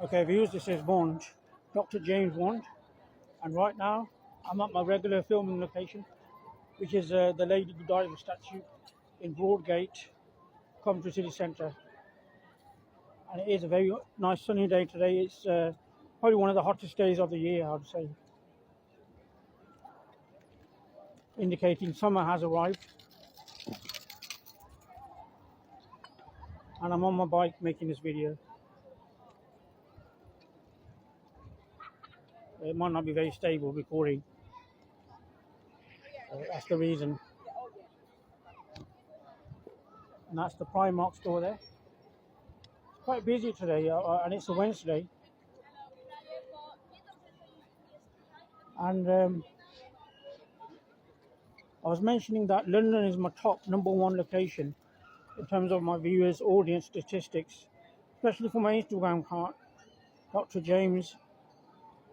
Okay, viewers, this is VOND, Dr. James VOND, and right now I'm at my regular filming location, which is the Lady Godiva statue in Broadgate, Coventry City Centre. And it is a very nice sunny day today. It's probably one of the hottest days of the year, I would say, indicating summer has arrived. And I'm on my bike making this video. It might not be very stable recording. That's the reason. And that's the Primark store there. It's quite busy today, and it's a Wednesday. And I was mentioning that London is my top #1 location in terms of my viewers' audience statistics, especially for my Instagram account, Dr. James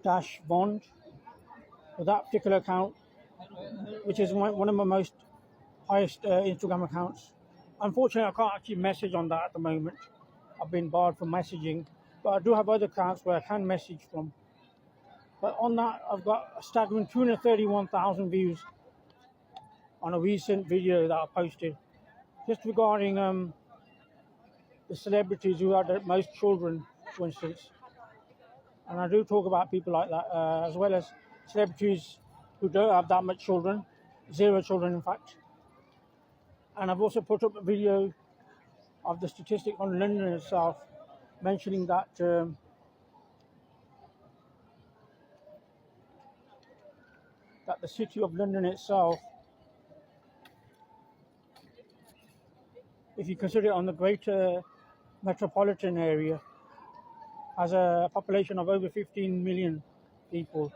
VOND. For that particular account, which is one of my most highest Instagram accounts. Unfortunately, I can't actually message on that at the moment. I've been barred from messaging, but I do have other accounts where I can message from. But on that, I've got a staggering 231,000 views on a recent video that I posted, just regarding the celebrities who had the most children, for instance. And I do talk about people like that, as well as celebrities who don't have that much children, 0 children in fact. And I've also put up a video of the statistic on London itself, mentioning that that the city of London itself, if you consider it on the greater metropolitan area, has a population of over 15 million people,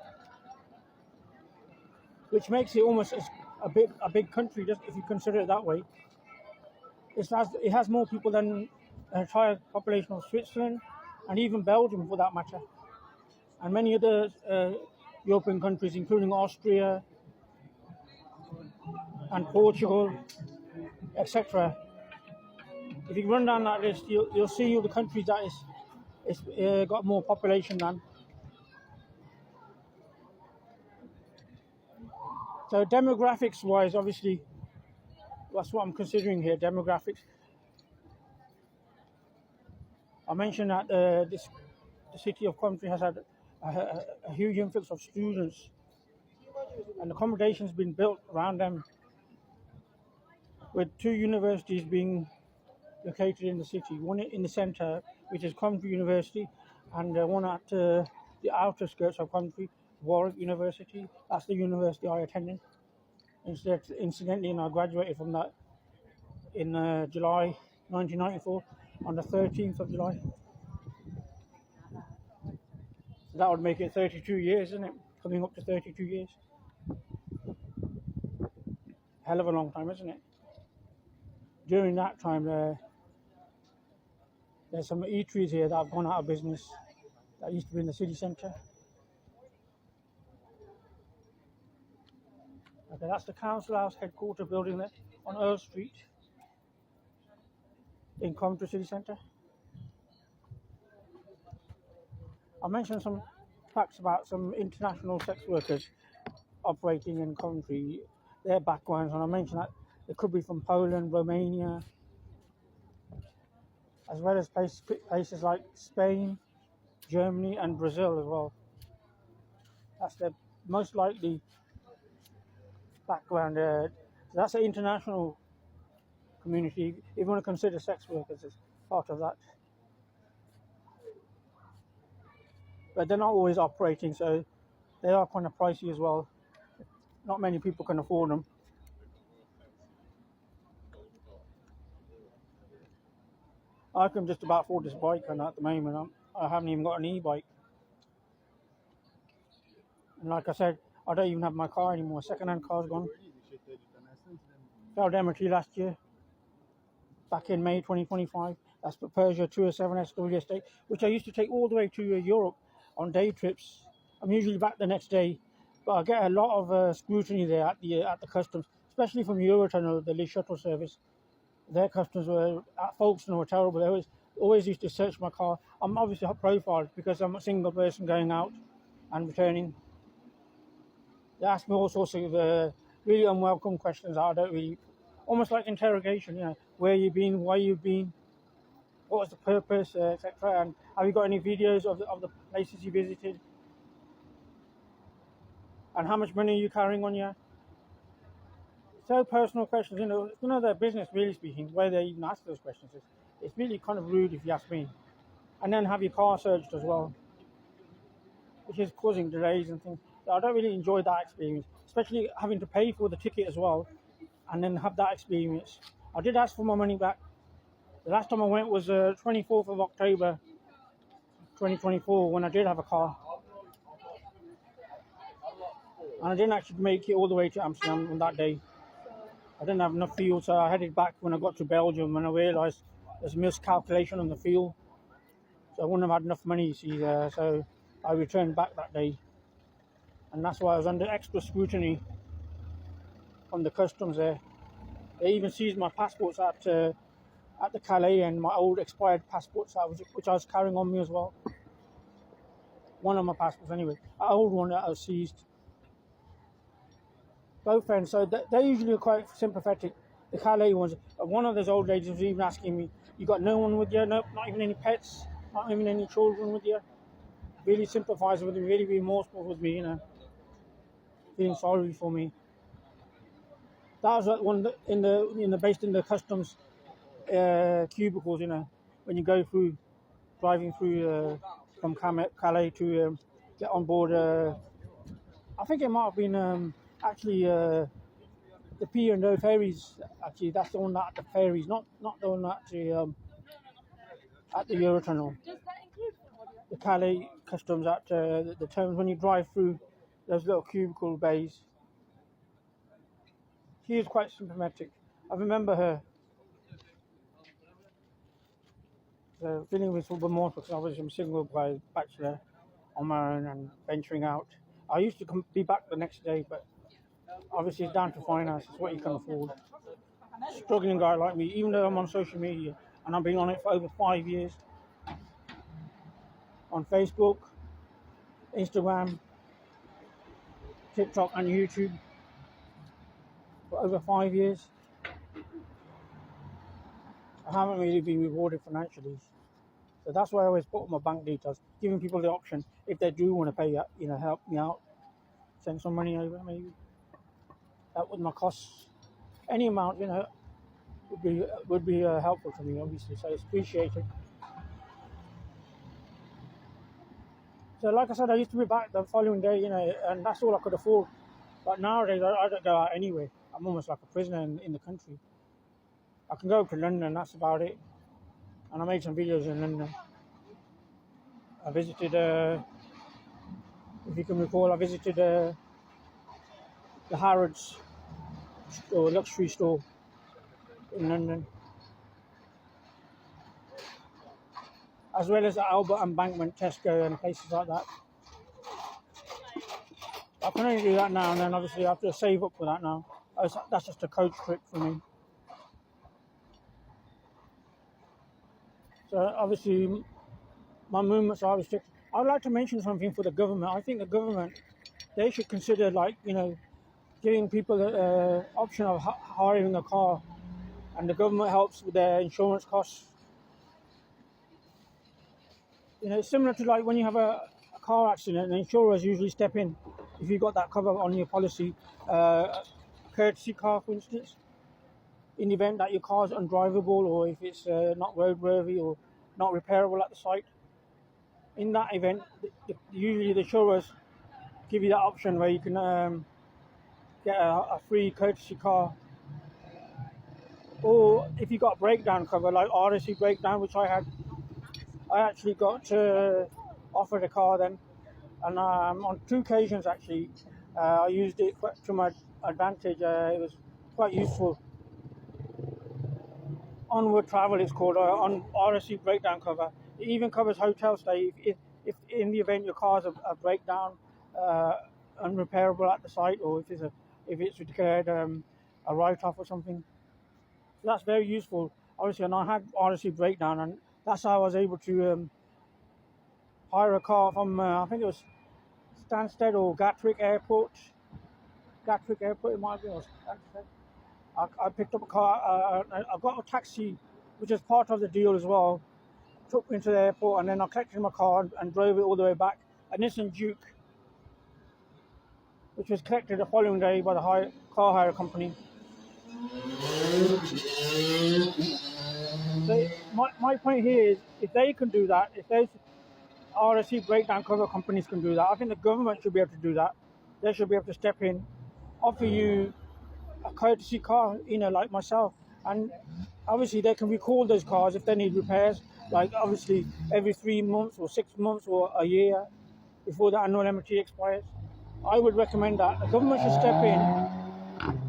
which makes it almost a big country, just if you consider it that way. It has more people than the entire population of Switzerland and even Belgium, for that matter, and many other European countries, including Austria and Portugal, etc. If you run down that list, you'll see all the countries that it's got more population than. So demographics-wise, obviously, that's what I'm considering here, demographics. I mentioned that the city of Coventry has had a huge influx of students, and accommodations been built around them, with 2 universities being located in the city, one in the centre, which is Coventry University, and one at the outer skirts of Coventry, Warwick University. That's the university I attended. Incidentally, and I graduated from that in July 1994, on the 13th of July. So that would make it 32 years, isn't it? Coming up to 32 years. Hell of a long time, isn't it? During that time, there's some eateries here that have gone out of business that used to be in the city centre. Okay, that's the Council House headquarter building there on Earl Street in Coventry City Centre. I mentioned some facts about some international sex workers operating in Coventry, their backgrounds, and I mentioned that they could be from Poland, Romania, as well as places like Spain, Germany and Brazil as well. That's the most likely background. So that's an international community, if you want to consider sex workers as part of that. But they're not always operating, so they are kind of pricey as well. Not many people can afford them. I can just about afford this bike, and at the moment I haven't even got an e-bike. And like I said, I don't even have my car anymore. Second-hand car's gone. Failed MOT last year, back in May 2025. That's the Peugeot 207 SW, which I used to take all the way to Europe on day trips. I'm usually back the next day, but I get a lot of scrutiny there at the customs, especially from Eurotunnel, the Lee shuttle service. Their customers were at Folkestone were terrible. always used to search my car. I'm obviously profiled because I'm a single person going out and returning. They ask me all sorts of really unwelcome questions that I don't really, almost like interrogation, where you've been, why you've been, what was the purpose, etc. And have you got any videos of the places you visited? And how much money are you carrying on you? So personal questions, it's none of their business, really speaking, where they even ask those questions. It's really kind of rude if you ask me. And then have your car searched as well, which is causing delays and things. So I don't really enjoy that experience, especially having to pay for the ticket as well, and then have that experience. I did ask for my money back. The last time I went was 24th of October, 2024, when I did have a car. And I didn't actually make it all the way to Amsterdam on that day. I didn't have enough fuel, so I headed back when I got to Belgium, and I realised there's a miscalculation on the fuel. So I wouldn't have had enough money, you see, so I returned back that day. And that's why I was under extra scrutiny from the customs there. They even seized my passports at the Calais, and my old expired passports, which I was carrying on me as well. One of my passports anyway, an old one that I was seized. Both ends, so they're usually quite sympathetic. The Calais ones, one of those old ladies was even asking me, you got no one with you? No, not even any pets? Not even any children with you? Really sympathising with me, really remorseful with me, feeling sorry for me. That was one based in the customs cubicles, when you go through, driving through from Calais to get on board. I think it might have been actually the P&O ferries. Actually, that's the one at the ferries, not the one actually at the Eurotunnel. The Calais customs at the terminals when you drive through those little cubicle bays. She is quite sympathetic. I remember her. So feeling was a little bit more because obviously I'm single by bachelor on my own and venturing out. I used to be back the next day, but obviously it's down to finance. It's what you can afford. Struggling guy like me, even though I'm on social media and I've been on it for over 5 years, on Facebook, Instagram, TikTok and YouTube for over 5 years. I haven't really been rewarded financially. So that's why I always put my bank details, giving people the option if they do want to pay, help me out, send some money over maybe. That would my costs. Any amount, would be helpful to me, obviously. So it's appreciated. So like I said, I used to be back the following day, and that's all I could afford. But nowadays, I don't go out anyway. I'm almost like a prisoner in the country. I can go to London, that's about it. And I made some videos in London. I visited, if you can recall, I visited the Harrods store, luxury store in London, as well as the Albert Embankment, Tesco and places like that. I can only do that now and then. Obviously I have to save up for that now. That's just a coach trip for me. So obviously my movements are restricted. I'd like to mention something for the government. I think the government, they should consider giving people the option of hiring a car, and the government helps with their insurance costs. It's similar to like when you have a car accident, the insurers usually step in if you've got that cover on your policy. Courtesy car, for instance, in the event that your car's undrivable or if it's not roadworthy or not repairable at the site. In that event, usually the insurers give you that option where you can get a free courtesy car. Or if you got breakdown cover, like RSC breakdown, which I had, I actually got offered a car then, and on 2 occasions actually, I used it to my advantage. It was quite useful. Onward Travel is called, on RSC breakdown cover. It even covers hotel stay if in the event your car's a breakdown, unrepairable at the site, or if it's declared a write-off or something. So that's very useful. Obviously, and I had RSC breakdown, and That's how I was able to hire a car from, I think it was Stansted or Gatwick Airport. Gatwick Airport, it might be, or Stansted. I picked up a car. I got a taxi, which is part of the deal as well. Took me to the airport, and then I collected my car and drove it all the way back. A Nissan Juke, which was collected the following day by the car hire company. So my point here is, if they can do that, if those RSC breakdown cover companies can do that, I think the government should be able to do that. They should be able to step in, offer you a courtesy car, like myself. And obviously they can recall those cars if they need repairs, like obviously every 3 months or 6 months or a year before the annual MOT expires. I would recommend that the government should step in,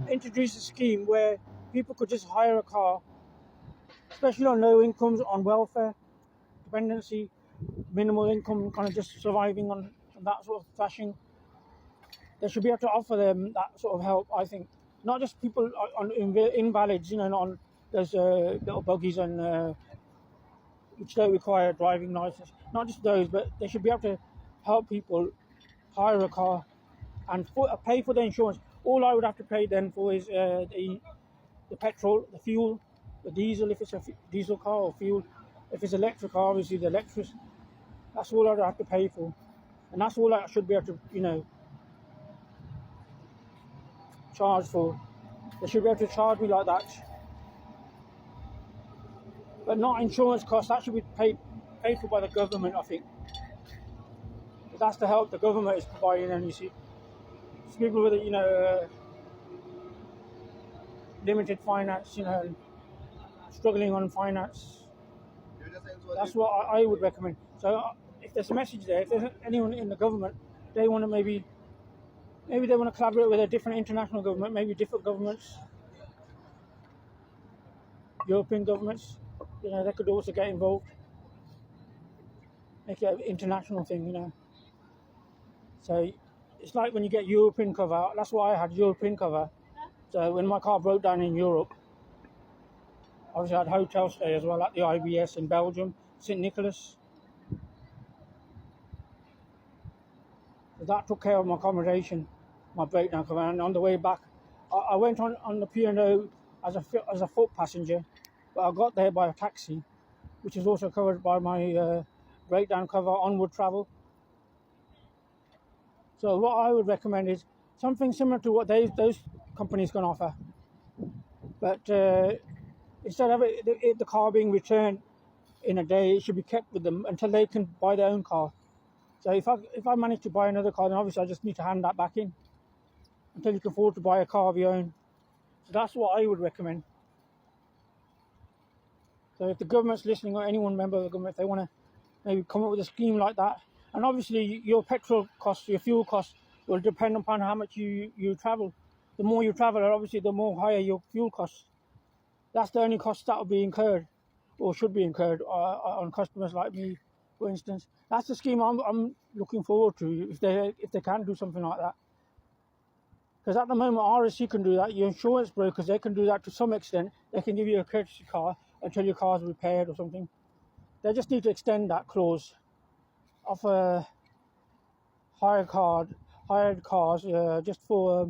introduce a scheme where people could just hire a car, especially on low incomes, on welfare, dependency, minimal income, kind of just surviving on that sort of fashion. They should be able to offer them that sort of help, I think. Not just people on invalids, on those little buggies and which don't require a driving license. Not just those, but they should be able to help people hire a car and pay for the insurance. All I would have to pay then for is the petrol, the fuel, the diesel, if it's a diesel car, or fuel. If it's electric car, obviously the electric. That's all I'd have to pay for. And that's all I should be able to, charge for. They should be able to charge me like that. But not insurance costs. That should be paid for by the government, I think. But that's the help the government is providing. And you see, people with limited finance, struggling on finance. That's what I would recommend. So if there's a message there, if there's anyone in the government, they want to maybe they want to collaborate with a different international government, maybe different governments, European governments, they could also get involved, make it an international thing, So it's like when you get European cover. That's why I had European cover. So when my car broke down in Europe, obviously I had hotel stay as well at the IBS in Belgium, St. Nicholas. So that took care of my accommodation, my breakdown cover. And on the way back, I went on the P&O as a foot passenger, but I got there by a taxi, which is also covered by my breakdown cover onward travel. So what I would recommend is something similar to what those companies can offer, but instead of the car being returned in a day, it should be kept with them until they can buy their own car. So if I manage to buy another car, then obviously I just need to hand that back in until you can afford to buy a car of your own. So that's what I would recommend. So if the government's listening, or anyone member of the government, if they want to maybe come up with a scheme like that, and obviously your petrol costs, your fuel costs will depend upon how much you travel. The more you travel, obviously the more higher your fuel costs. That's the only cost that will be incurred, or should be incurred, on customers like me, for instance. That's the scheme I'm looking forward to, if they can do something like that. Because at the moment, RSC can do that. Your insurance brokers, they can do that to some extent. They can give you a courtesy car until your car's repaired or something. They just need to extend that clause, offer hired cars just for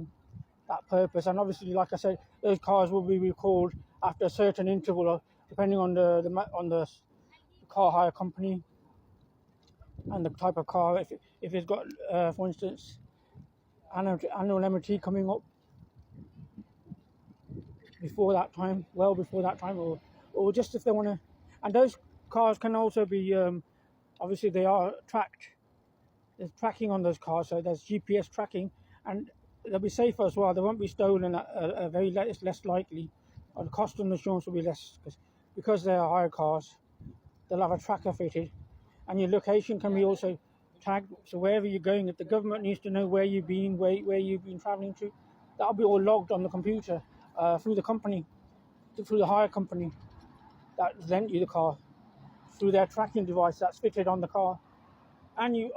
that purpose. And obviously, like I said, those cars will be recalled after a certain interval, depending on the car hire company and the type of car. If it's got, for instance, annual MOT coming up before that time, well before that time, or just if they want to. And those cars can also be, obviously they are tracked. There's tracking on those cars, so there's GPS tracking, and they'll be safer as well. They won't be stolen it's less likely. And the cost of insurance will be less because they are hire cars. They'll have a tracker fitted, and your location can be also tagged. So wherever you're going, if the government needs to know where you've been, where you've been travelling to, that'll be all logged on the computer through the company, through the hire company that lent you the car, through their tracking device that's fitted on the car. And you'll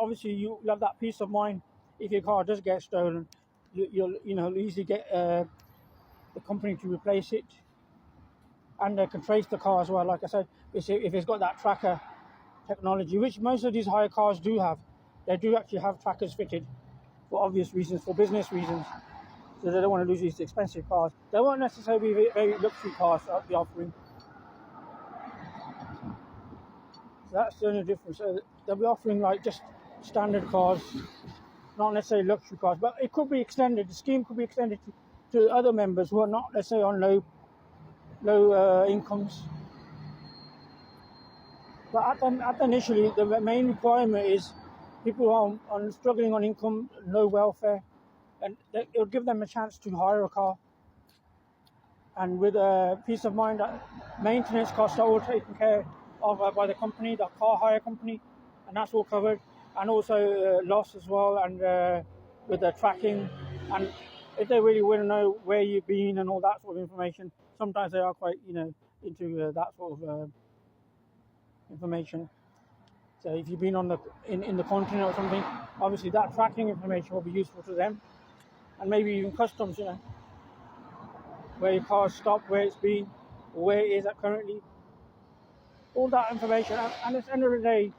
have that peace of mind. If your car does get stolen, you'll easily get the company to replace it. and they can trace the car as well. Like I said, if it's got that tracker technology, which most of these hire cars do have, they do actually have trackers fitted for obvious reasons, for business reasons. So they don't want to lose these expensive cars. They won't necessarily be very luxury cars that they'll be offering. So that's the only difference. So they'll be offering like just standard cars, not necessarily luxury cars, but it could be extended. The scheme could be extended to other members who are not, let's say, on low incomes. But initially, the main requirement is people who are struggling on income, low welfare, and it will give them a chance to hire a car. And with peace of mind that maintenance costs are all taken care of by the company, the car hire company, and that's all covered. And also loss as well, and with the tracking. And if they really want to know where you've been and all that sort of information, sometimes they are quite, into that sort of information. So if you've been on in the continent or something, obviously that tracking information will be useful to them, and maybe even customs, where your car's stopped, where it's been, or where it is at currently. All that information, and at the end of the day,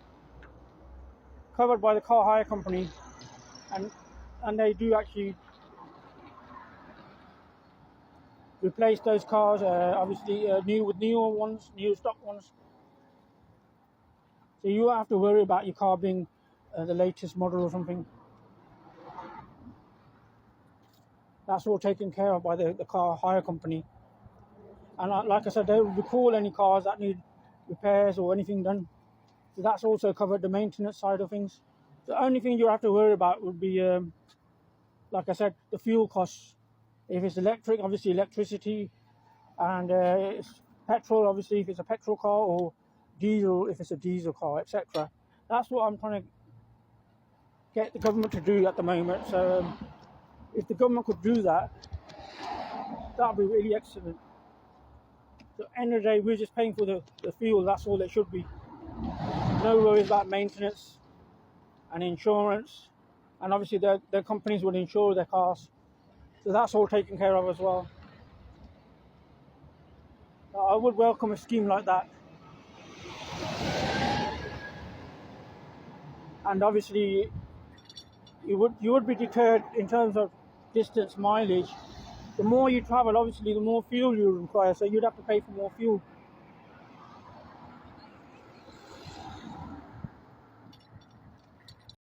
covered by the car hire company, and they do actually replace those cars, obviously newer ones, new stock ones. So you don't have to worry about your car being the latest model or something. That's all taken care of by the car hire company. And like I said, they will recall any cars that need repairs or anything done. So that's also covered, the maintenance side of things. The only thing you have to worry about would be, like I said, the fuel costs. If it's electric, obviously electricity, and it's petrol, obviously if it's a petrol car, or diesel if it's a diesel car, etc. That's what I'm trying to get the government to do at the moment. So if the government could do that, that would be really excellent. So at the end of the day, we're just paying for the fuel. That's all it should be. No worries about maintenance and insurance, and obviously their companies will insure their cars. So that's all taken care of as well. I would welcome a scheme like that. And obviously you would be deterred in terms of distance, mileage. The more you travel, obviously the more fuel you require, so you'd have to pay for more fuel